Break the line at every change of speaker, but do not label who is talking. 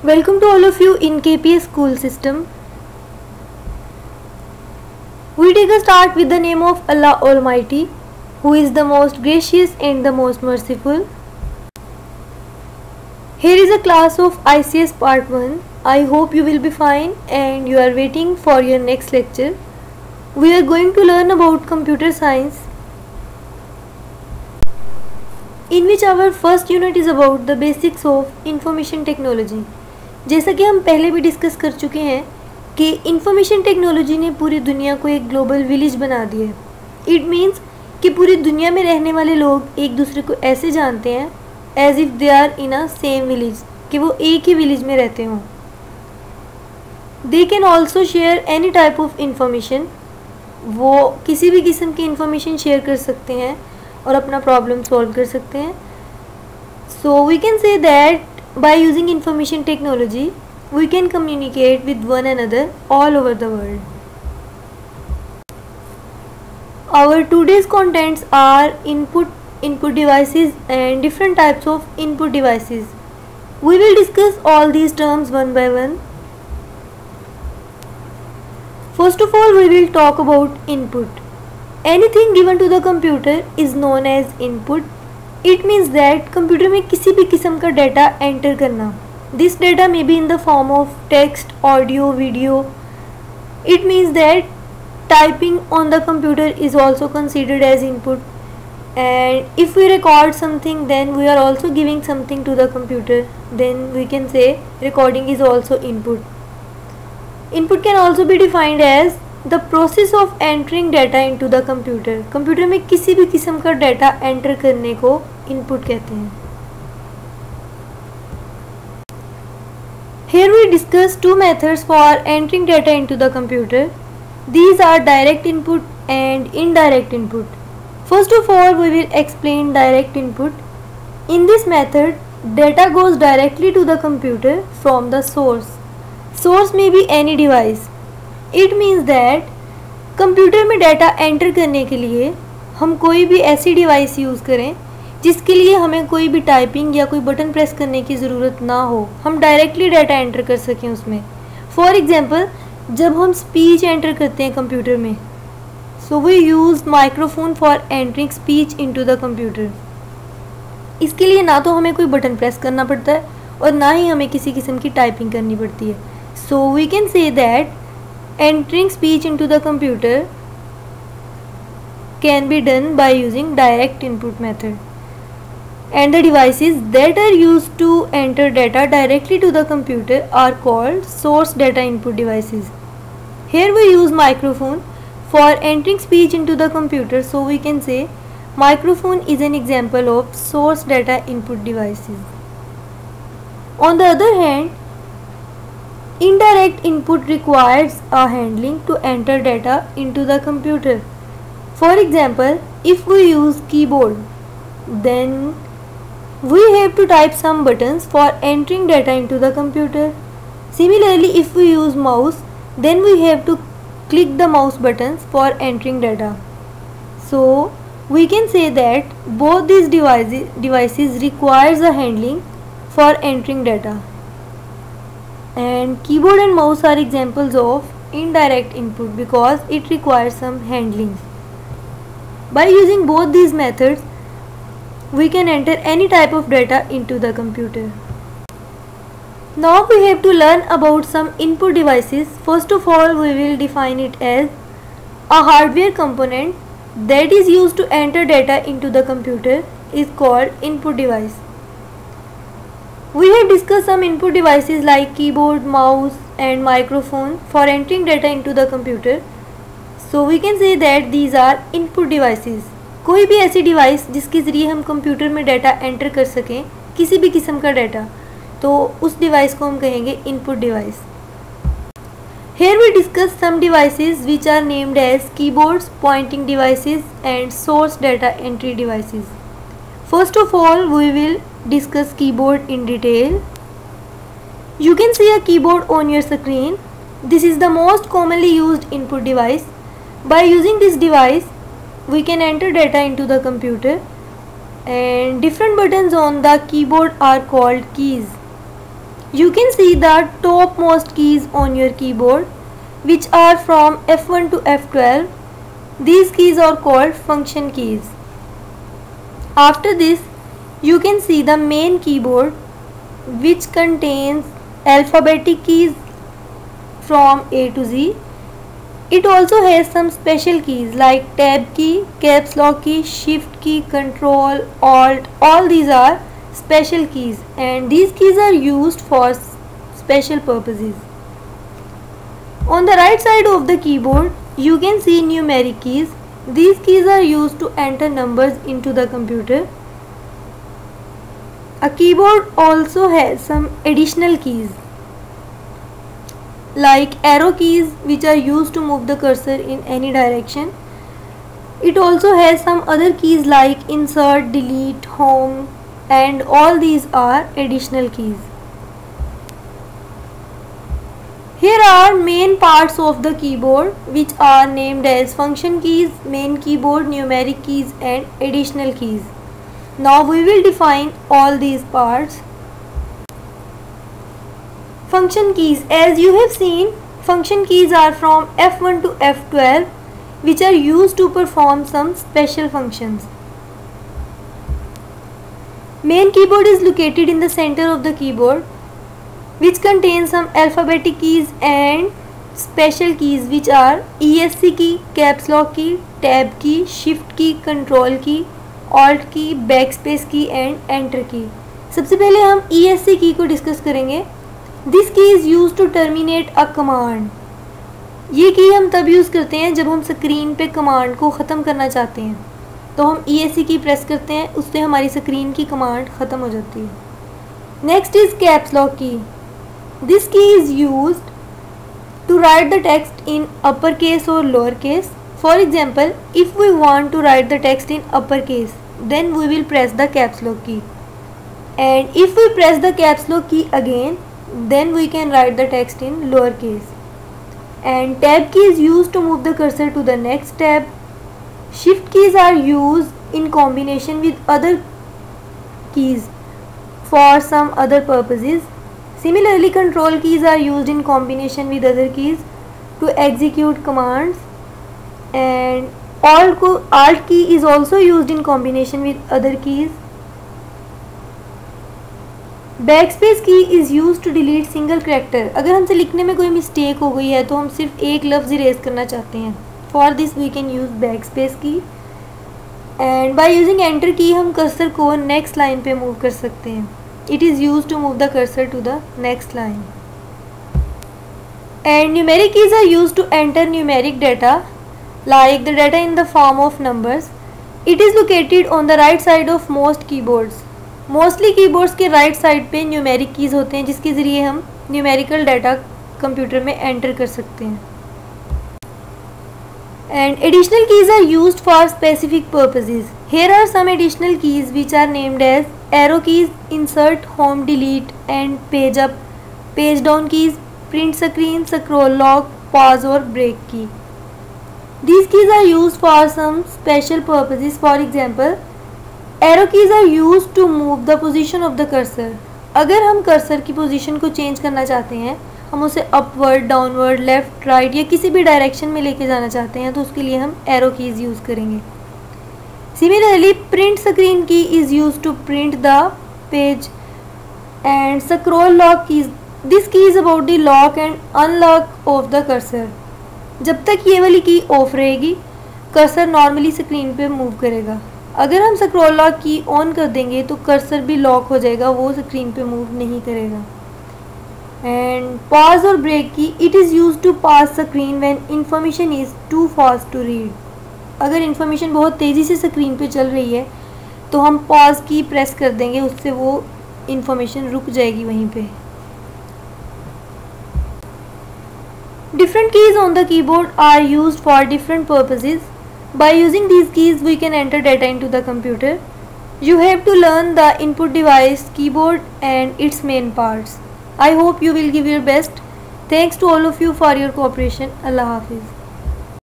Welcome to all of you in KPS school system. We take a start with the name of Allah Almighty, who is the most gracious and the most merciful. Here is a class of ICS part 1. I hope you will be fine and you are waiting for your next lecture. We are going to learn about computer science, in which our first unit is about the basics of information technology. जैसा कि हम पहले भी discuss कर चुके हैं कि information technology ने पूरी दुनिया को एक ग्लोबल विलेज बना दिया है। इट मीन्स कि पूरी दुनिया में रहने वाले लोग एक दूसरे को ऐसे जानते हैं as if they are in a same village, कि वो एक ही विलेज में रहते हों। They can also share any type of information, वो किसी भी किस्म की इंफॉर्मेशन शेयर कर सकते हैं और अपना प्रॉब्लम सॉल्व कर सकते हैं। So we can say that by using information technology, we can communicate with one another all over the world. Our today's contents are input devices and different types of input devices. We will discuss all these terms one by one. First of all, we will talk about input. Anything given to the computer is known as input. It means that computer में किसी भी किस्म का data enter करना. This data may be in the form of text, audio, video. It means that typing on the computer is also considered as input. And if we record something, then we are also giving something to the computer. Then we can say recording is also input. Input can also be defined as the process of entering data into the computer. Computer में किसी भी किस्म का data enter करने को input कहते हैं. Here we discuss two methods for entering data into the computer. These are direct input and indirect input. First of all, we will explain direct input. In this method, data goes directly to the computer from the source. Source may be any device. It means that computer में data enter करने के लिए हम कोई भी ऐसी device use करें जिसके लिए हमें कोई भी टाइपिंग या कोई बटन प्रेस करने की ज़रूरत ना हो, हम डायरेक्टली डाटा एंटर कर सकें उसमें. फॉर एग्जांपल, जब हम स्पीच एंटर करते हैं कंप्यूटर में, so we use microphone for entering speech into the computer. इसके लिए ना तो हमें कोई बटन प्रेस करना पड़ता है और ना ही हमें किसी किस्म की टाइपिंग करनी पड़ती है. So we can say that entering speech into the computer can be done by using direct input method, and the devices that are used to enter data directly to the computer are called source data input devices. Here we use microphone for entering speech into the computer, so we can say microphone is an example of source data input devices. On the other hand, indirect input requires a handling to enter data into the computer. For example, if we use keyboard, then we have to type some buttons for entering data into the computer. Similarly, if we use mouse, then we have to click the mouse buttons for entering data. So we can say that both these devices requires a handling for entering data. And keyboard and mouse are examples of indirect input because it requires some handling. By using both these methods, we can enter any type of data into the computer. Now we have to learn about some input devices. First of all, we will define it as a hardware component that is used to enter data into the computer is called input device. We have discussed some input devices like keyboard, mouse and microphone for entering data into the computer. So we can say that these are input devices. कोई भी ऐसी device जिसके ज़रिए हम computer में data enter कर सकें, किसी भी किस्म का डाटा, तो उस डिवाइस को हम कहेंगे input device. Here we discuss some devices which are named as keyboards, pointing devices and source data entry devices. First of all, we will discuss keyboard in detail. You can see a keyboard on your screen. This is the most commonly used input device. By using this device, we can enter data into the computer, and different buttons on the keyboard are called keys. You can see the topmost keys on your keyboard, which are from F1 to F12. These keys are called function keys. After this, you can see the main keyboard, which contains alphabetic keys from A to Z. It also has some special keys like tab key, caps lock key, shift key, control, alt. All these are special keys, and these keys are used for special purposes. On the right side of the keyboard, you can see numeric keys. These keys are used to enter numbers into the computer. A keyboard also has some additional keys like arrow keys, which are used to move the cursor in any direction. It also has some other keys like insert, delete, home, and all these are additional keys. Here are main parts of the keyboard, which are named as function keys, main keyboard, numeric keys, and additional keys. Now we will define all these parts. Function keys. As you have seen, function keys are from F1 to F12, which are used to perform some special functions. Main keyboard is located in the center of the keyboard, which contains some alphabetic keys and special keys, which are ESC key, caps lock key, tab key, shift key, control key, alt की, backspace की and enter की. सबसे पहले हम ESC की को discuss करेंगे. This key is used to terminate a command. ये की हम तब यूज़ करते हैं जब हम स्क्रीन पे कमांड को ख़त्म करना चाहते हैं, तो हम ESC की प्रेस करते हैं, उससे हमारी स्क्रीन की कमांड ख़त्म हो जाती है. नेक्स्ट इज़ कैप्स लॉक की. This key is used to write the text in uppercase or lowercase. For example, if we want to write the text in uppercase, then we will press the caps lock key. And if we press the caps lock key again, then we can write the text in lowercase. And tab key is used to move the cursor to the next tab. Shift keys are used in combination with other keys for some other purposes. Similarly, control keys are used in combination with other keys to execute commands. And alt key is also used in combination with other keys. Backspace key is use to delete single character. अगर हमसे लिखने में कोई mistake हो गई है तो हम सिर्फ एक लफ्ज़ इरेज करना चाहते हैं. For this we can use backspace key. And by using enter key हम कर्सर को नेक्स्ट लाइन पे मूव कर सकते हैं. It is use to move the cursor to the next line. And numeric keys are use to enter numeric data like the data in the form of numbers. It is located on the right side of most keyboards. Mostly keyboards के right side पे numeric keys होते हैं, जिसके ज़रिए हम numerical data computer में enter कर सकते हैं. And additional keys are used for specific purposes. Here are some additional keys which are named as arrow keys, insert, home, delete, and page up, page down keys, print screen, scroll lock, pause और break key. These keys are used for some special purposes. For example, arrow keys are used to move the position of the cursor. अगर हम cursor की position को change करना चाहते हैं, हम उसे अपवर्ड, डाउनवर्ड, लेफ़्ट, राइट या किसी भी डायरेक्शन में लेके जाना चाहते हैं, तो उसके लिए हम एरो कीज़ यूज़ करेंगे. Similarly, print screen key is used to print the page. And scroll lock keys. This key is about the lock and unlock of the cursor. जब तक ये वाली की ऑफ रहेगी, कर्सर नॉर्मली स्क्रीन पे move करेगा. अगर हम स्क्रॉल लॉक की ऑन कर देंगे तो कर्सर भी लॉक हो जाएगा, वो स्क्रीन पे मूव नहीं करेगा. एंड पॉज और break key. It is use to pause screen when information is too fast to read. अगर इंफॉर्मेशन बहुत तेज़ी से स्क्रीन पे चल रही है तो हम पॉज की प्रेस कर देंगे, उससे वो इंफॉर्मेशन रुक जाएगी वहीं पे. Different keys on the keyboard are used for different purposes. By using these keys, we can enter data into the computer. You have to learn the input device, keyboard and its main parts. I hope you will give your best. Thanks to all of you for your cooperation. Allah Hafiz.